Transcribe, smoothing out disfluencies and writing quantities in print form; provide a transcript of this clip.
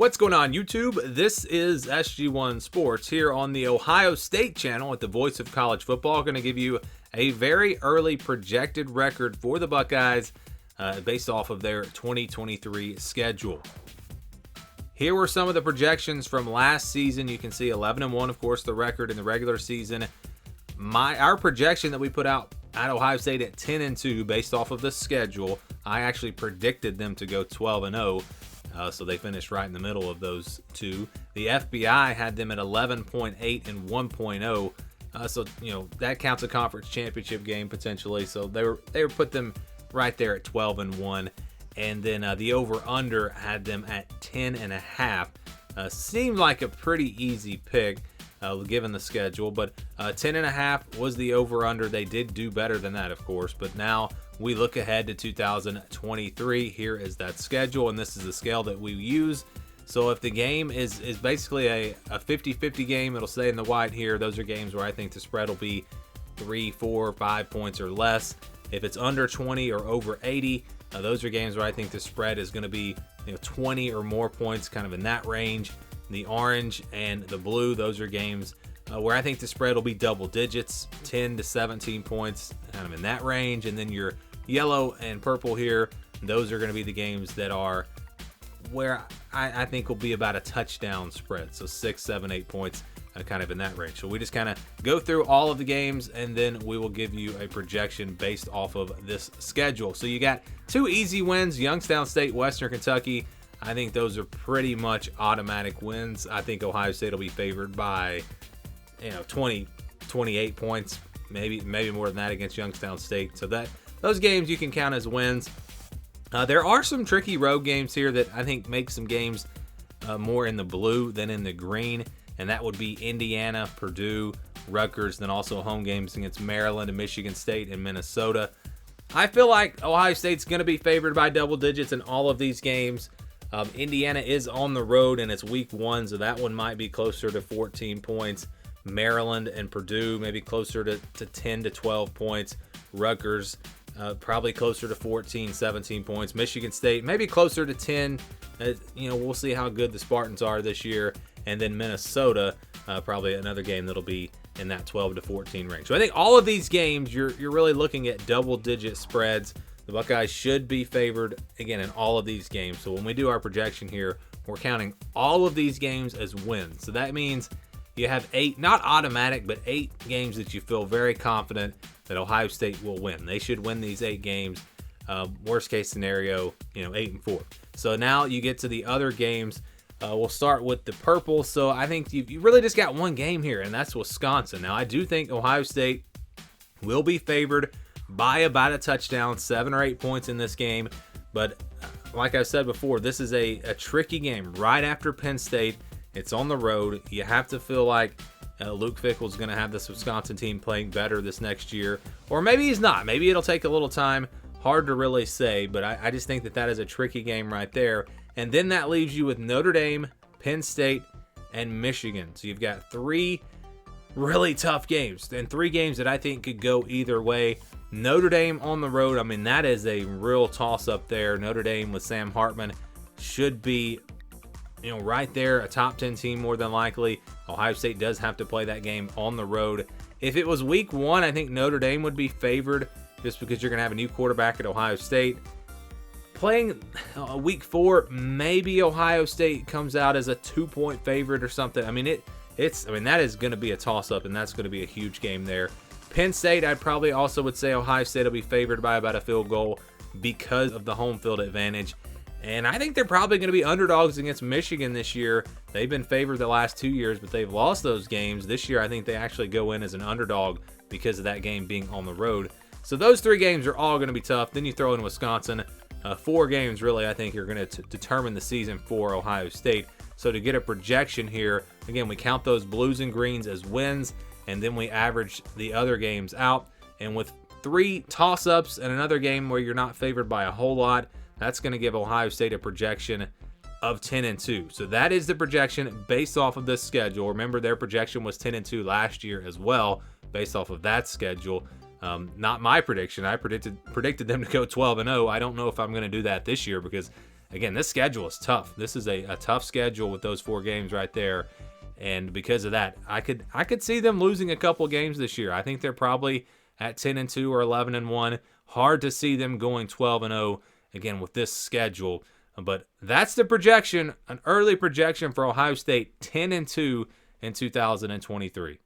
What's going on, YouTube? This is SG1 Sports here on the Ohio State channel at the Voice of College Football. Going to give you a very early projected record for the Buckeyes based off of their 2023 schedule. Here were some of the projections from last season. You can see 11-1, of course, the record in the regular season. Our projection that we put out at Ohio State at 10-2 based off of the schedule, I actually predicted them to go 12-0. So they finished right in the middle of those two. The FBI had them at 11.8 and 1.0. So that counts a conference championship game potentially. So they were put them right there at 12-1. And then the over/under had them at 10.5. Seemed like a pretty easy pick given the schedule, but 10.5 was the over/under. They did do better than that, of course, but now we look ahead to 2023. Here is that schedule, and this is the scale that we use. So if the game is basically a 50-50 game, it'll say in the white here, those are games where I think the spread will be 3, 4, 5 points or less. If it's under 20 or over 80, those are games where I think the spread is going to be 20 or more points, kind of in that range. The orange and the blue, those are games where I think the spread will be double digits, 10 to 17 points, kind of in that range. And then your yellow and purple here, those are going to be the games that are where I think will be about a touchdown spread. So 6, 7, 8 points, kind of in that range. So we just kind of go through all of the games, and then we will give you a projection based off of this schedule. So you got 2 easy wins, Youngstown State, Western Kentucky. I think those are pretty much automatic wins. I think Ohio State will be favored by 20, 28 points, maybe more than that against Youngstown State. So those games you can count as wins. There are some tricky road games here that I think make some games more in the blue than in the green, and that would be Indiana, Purdue, Rutgers, then also home games against Maryland and Michigan State and Minnesota. I feel like Ohio State's going to be favored by double digits in all of these games. Indiana is on the road, and it's week 1, so that one might be closer to 14 points. Maryland and Purdue maybe closer to 10 to 12 points. Rutgers probably closer to 14, 17 points. Michigan State maybe closer to 10. We'll see how good the Spartans are this year. And then Minnesota, probably another game that'll be in that 12 to 14 range. So I think all of these games, you're really looking at double-digit spreads. The Buckeyes should be favored, again, in all of these games. So when we do our projection here, we're counting all of these games as wins. So that means you have 8, not automatic, but 8 games that you feel very confident that Ohio State will win. They should win these 8 games. Worst case scenario, 8-4. So now you get to the other games. We'll start with the purple. So I think you really just got one game here, and that's Wisconsin. Now I do think Ohio State will be favored by about a touchdown, 7 or 8 points in this game. But like I said before, this is a tricky game right after Penn State. It's on the road. You have to feel like Luke Fickell's going to have this Wisconsin team playing better this next year. Or maybe he's not. Maybe it'll take a little time. Hard to really say, but I just think that is a tricky game right there. And then that leaves you with Notre Dame, Penn State, and Michigan. So you've got 3 really tough games, and 3 games that I think could go either way. Notre Dame on the road, I mean, that is a real toss-up there. Notre Dame with Sam Hartman should be right there, a top 10 team more than likely. Ohio State does have to play that game on the road. If it was week 1, I think Notre Dame would be favored just because you're going to have a new quarterback at Ohio State. Playing week 4, maybe Ohio State comes out as a 2-point favorite or something. I mean, that is going to be a toss-up, and that's going to be a huge game there. Penn State, I'd probably also would say Ohio State will be favored by about a field goal because of the home field advantage. And I think they're probably going to be underdogs against Michigan this year. They've been favored the last 2 years, but they've lost those games. This year, I think they actually go in as an underdog because of that game being on the road. So those 3 games are all going to be tough. Then you throw in Wisconsin. 4 games, really, I think are going to determine the season for Ohio State. So to get a projection here, again, we count those blues and greens as wins, and then we average the other games out. And with 3 toss-ups and another game where you're not favored by a whole lot, that's going to give Ohio State a projection of 10-2. So that is the projection based off of this schedule. Remember, their projection was 10-2 last year as well, based off of that schedule. Not my prediction. I predicted them to go 12-0. I don't know if I'm going to do that this year because again, this schedule is tough. This is a tough schedule with those 4 games right there. And because of that, I could see them losing a couple games this year. I think they're probably at 10-2 or 11-1. Hard to see them going 12-0 again with this schedule. But that's the projection, an early projection for Ohio State, 10-2 in 2023.